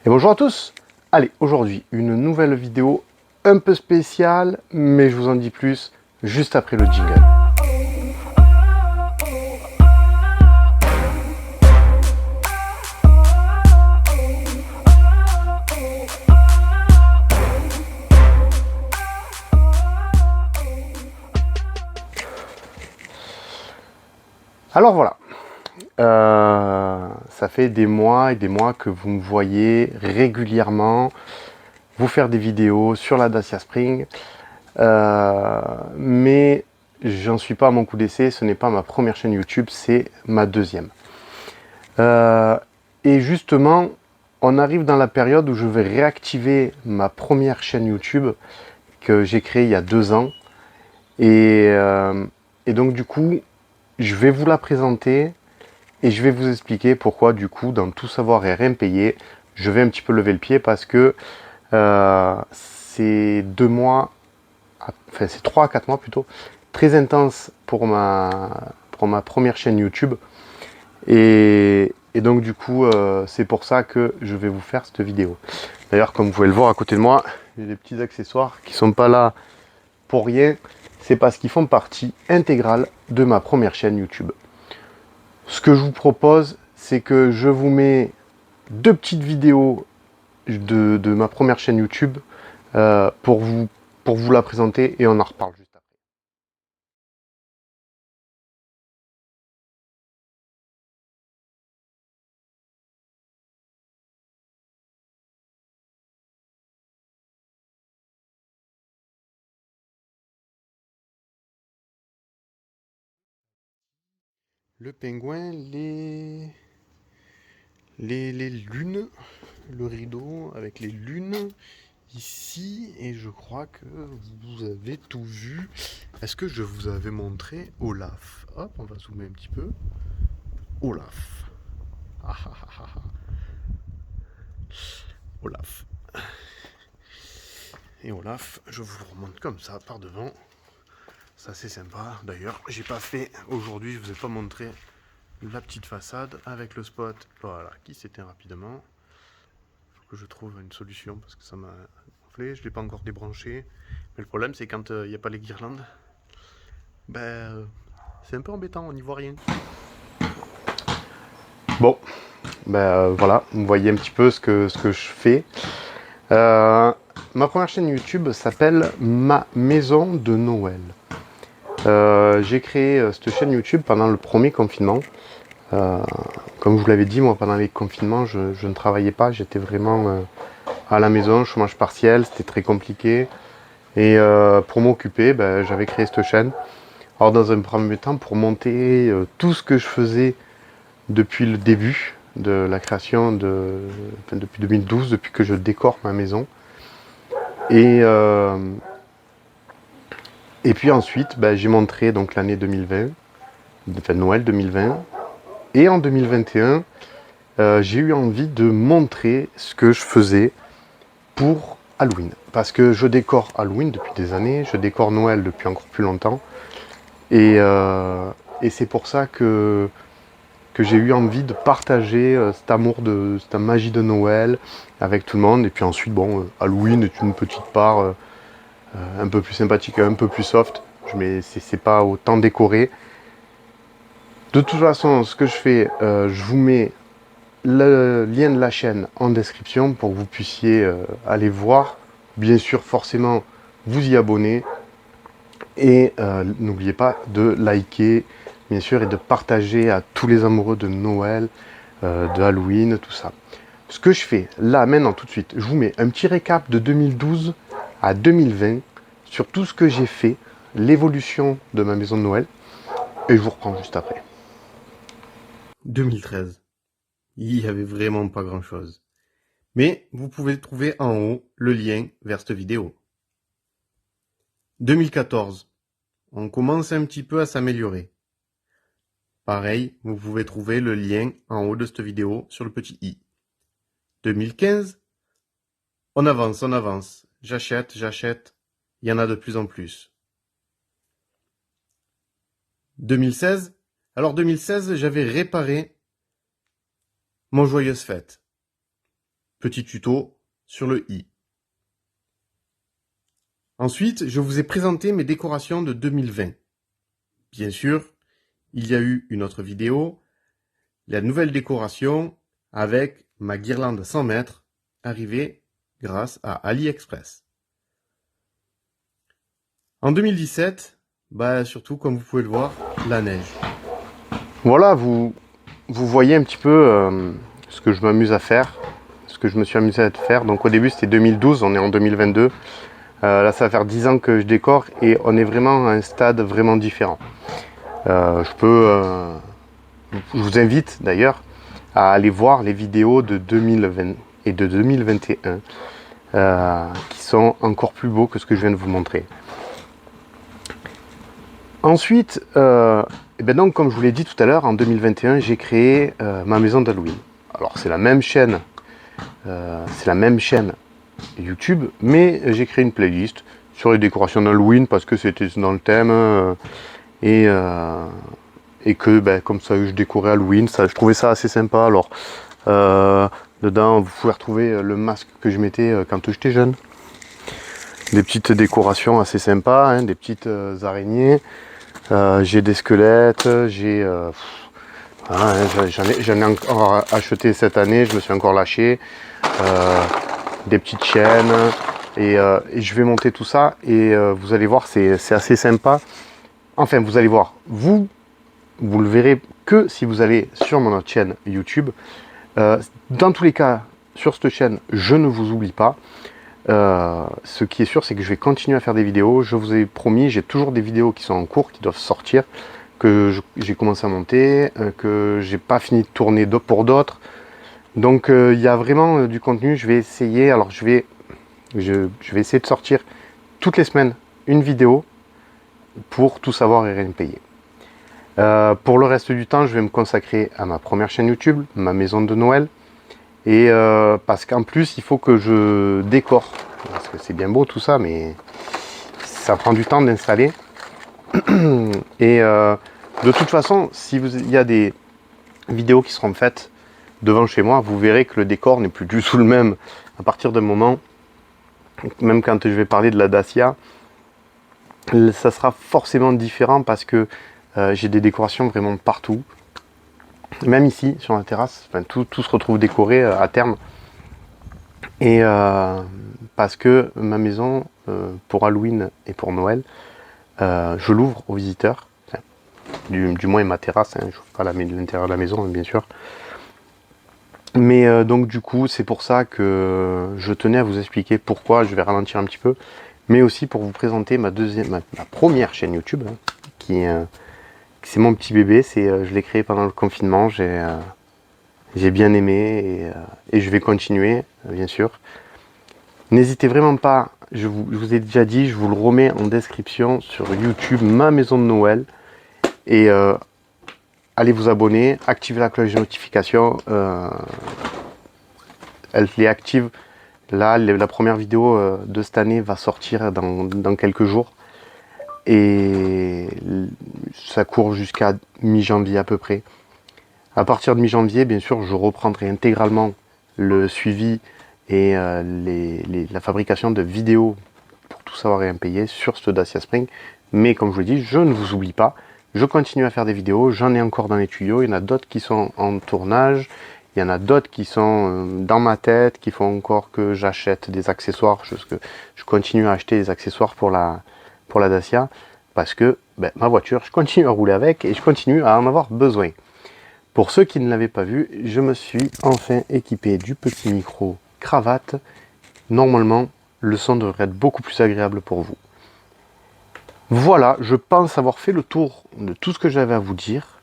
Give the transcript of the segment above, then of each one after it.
Et bonjour à tous. Allez, aujourd'hui, une nouvelle vidéo un peu spéciale, mais je vous en dis plus juste après le jingle. Alors voilà, ça fait des mois et des mois que vous me voyez régulièrement vous faire des vidéos sur la Dacia Spring, mais j'en suis pas à mon coup d'essai, ce n'est pas ma première chaîne YouTube, c'est ma deuxième. Et justement, on arrive dans la période où je vais réactiver ma première chaîne YouTube que j'ai créée il y a 2 ans. Et donc du coup, je vais vous la présenter et je vais vous expliquer pourquoi du coup, dans Tout savoir et rien payer, je vais un petit peu lever le pied parce que c'est 2 mois, enfin c'est 3 à 4 mois plutôt, très intense pour ma première chaîne YouTube. Et donc du coup, c'est pour ça que je vais vous faire cette vidéo. D'ailleurs, comme vous pouvez le voir à côté de moi, j'ai des petits accessoires qui sont pas là pour rien. C'est parce qu'ils font partie intégrale de ma première chaîne YouTube. Ce que je vous propose, c'est que je vous mets 2 petites vidéos de ma première chaîne YouTube pour vous la présenter et on en reparle juste après. Le pingouin, les lunes, le rideau avec les lunes ici, et je crois que vous avez tout vu. Est-ce que je vous avais montré Olaf? Hop, on va zoomer un petit peu. Olaf. Ah, ah, ah, ah, ah. Olaf. Et Olaf, je vous le remonte comme ça par devant. Ça c'est sympa. D'ailleurs, j'ai pas fait aujourd'hui, je vous ai pas montré la petite façade avec le spot. Voilà, qui s'éteint rapidement. Faut que je trouve une solution parce que ça m'a gonflé. Je l'ai pas encore débranché. Mais le problème c'est quand il n'y a pas les guirlandes. C'est un peu embêtant, on n'y voit rien. Bon, voilà, vous voyez un petit peu ce que je fais. Ma première chaîne YouTube s'appelle Ma Maison de Noël. J'ai créé cette chaîne YouTube pendant le premier confinement. Comme je vous l'avais dit, moi pendant les confinements, je ne travaillais pas, j'étais vraiment à la maison, chômage partiel, c'était très compliqué. Et pour m'occuper, j'avais créé cette chaîne. Alors dans un premier temps, pour monter tout ce que je faisais depuis le début de la création, depuis 2012, depuis que je décore ma maison. Et puis ensuite, j'ai montré donc l'année 2020, enfin Noël 2020. Et en 2021, j'ai eu envie de montrer ce que je faisais pour Halloween. Parce que je décore Halloween depuis des années, je décore Noël depuis encore plus longtemps. Et c'est pour ça que j'ai eu envie de partager cet amour, cette magie de Noël avec tout le monde. Et puis ensuite, Halloween est une petite part un peu plus sympathique, un peu plus soft. Mais c'est pas autant décoré. De toute façon, ce que je fais, je vous mets le lien de la chaîne en description pour que vous puissiez aller voir. Bien sûr, forcément, vous y abonner. Et n'oubliez pas de liker, bien sûr, et de partager à tous les amoureux de Noël, de Halloween, tout ça. Ce que je fais là, maintenant, tout de suite, je vous mets un petit récap de 2012 à 2020 sur tout ce que j'ai fait, l'évolution de ma maison de Noël, et je vous reprends juste après. 2013. Il n'y avait vraiment pas grand chose. Mais vous pouvez trouver en haut le lien vers cette vidéo. 2014. On commence un petit peu à s'améliorer. Pareil, vous pouvez trouver le lien en haut de cette vidéo sur le petit i. 2015. On avance. J'achète. Il y en a de plus en plus. 2016. Alors 2016, j'avais réparé mon Joyeuse Fête. petit tuto sur le i. Ensuite, je vous ai présenté mes décorations de 2020. Bien sûr, il y a eu une autre vidéo, la nouvelle décoration avec ma guirlande 100 mètres arrivée grâce à AliExpress. En 2017, surtout comme vous pouvez le voir, la neige. Voilà, vous voyez un petit peu ce que je m'amuse à faire, ce que je me suis amusé à faire. Donc au début c'était 2012, on est en 2022. Là ça va faire 10 ans que je décore et on est vraiment à un stade vraiment différent. Je vous invite d'ailleurs à aller voir les vidéos de 2020 et de 2021 qui sont encore plus beaux que ce que je viens de vous montrer. Ensuite, donc, comme je vous l'ai dit tout à l'heure, en 2021, j'ai créé ma maison d'Halloween. Alors c'est la même chaîne, YouTube, mais j'ai créé une playlist sur les décorations d'Halloween parce que c'était dans le thème et que comme ça je décorais Halloween, je trouvais ça assez sympa. Alors dedans vous pouvez retrouver le masque que je mettais quand j'étais jeune, des petites décorations assez sympas, hein, des petites araignées. J'ai des squelettes, j'en ai encore acheté cette année, je me suis encore lâché, des petites chaînes, et je vais monter tout ça, et vous allez voir, c'est assez sympa. Enfin, vous allez voir, vous le verrez que si vous allez sur mon autre chaîne YouTube. Dans tous les cas, sur cette chaîne, je ne vous oublie pas. Ce qui est sûr, c'est que je vais continuer à faire des vidéos. Je vous ai promis, j'ai toujours des vidéos qui sont en cours, qui doivent sortir, que j'ai commencé à monter, que j'ai pas fini de tourner pour d'autres. Donc il y a vraiment du contenu. Je vais essayer. Alors je vais essayer de sortir toutes les semaines une vidéo pour tout savoir et rien payer. Pour le reste du temps, je vais me consacrer à ma première chaîne YouTube, ma maison de Noël. Et parce qu'en plus, il faut que je décore. Parce que c'est bien beau tout ça, mais ça prend du temps d'installer. Et de toute façon, il y a des vidéos qui seront faites devant chez moi, vous verrez que le décor n'est plus du tout le même. À partir d'un moment, même quand je vais parler de la Dacia, ça sera forcément différent parce que j'ai des décorations vraiment partout. Même ici, sur la terrasse, tout se retrouve décoré à terme. Et parce que ma maison, pour Halloween et pour Noël, je l'ouvre aux visiteurs. Enfin, du moins ma terrasse, hein, je ne pas l'intérieur de la maison, hein, bien sûr. Mais donc du coup, c'est pour ça que je tenais à vous expliquer pourquoi. Je vais ralentir un petit peu. Mais aussi pour vous présenter ma première chaîne YouTube, hein, qui c'est mon petit bébé. Je l'ai créé pendant le confinement. J'ai bien aimé et je vais continuer, bien sûr. N'hésitez vraiment pas, je vous ai déjà dit, je vous le remets en description sur YouTube, ma maison de Noël. Et allez vous abonner, activez la cloche de notification. Elle est active. Là, la première vidéo de cette année va sortir dans quelques jours. Et ça court jusqu'à mi-janvier à peu près. À partir de mi-janvier, bien sûr, je reprendrai intégralement le suivi et la fabrication de vidéos pour tout savoir et payer sur ce Dacia Spring. Mais comme je vous l'ai dit, je ne vous oublie pas. Je continue à faire des vidéos, j'en ai encore dans les tuyaux. Il y en a d'autres qui sont en tournage. Il y en a d'autres qui sont dans ma tête, qui font encore que j'achète des accessoires. Je continue à acheter des accessoires pour la Dacia. Parce que ma voiture, je continue à rouler avec et je continue à en avoir besoin. Pour ceux qui ne l'avaient pas vu, je me suis enfin équipé du petit micro cravate. Normalement, le son devrait être beaucoup plus agréable pour vous. Voilà, je pense avoir fait le tour de tout ce que j'avais à vous dire.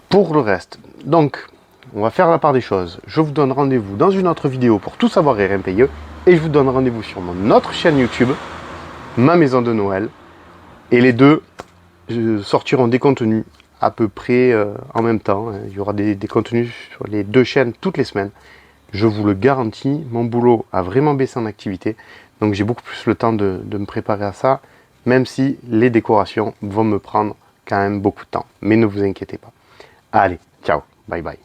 Pour le reste, donc, on va faire la part des choses. Je vous donne rendez-vous dans une autre vidéo pour tout savoir et rien payer. Et je vous donne rendez-vous sur mon autre chaîne YouTube, ma maison de Noël. Et les deux sortiront des contenus à peu près en même temps. Il y aura des contenus sur les deux chaînes toutes les semaines. Je vous le garantis, mon boulot a vraiment baissé en activité. Donc j'ai beaucoup plus le temps de me préparer à ça, même si les décorations vont me prendre quand même beaucoup de temps. Mais ne vous inquiétez pas. Allez, ciao, bye bye.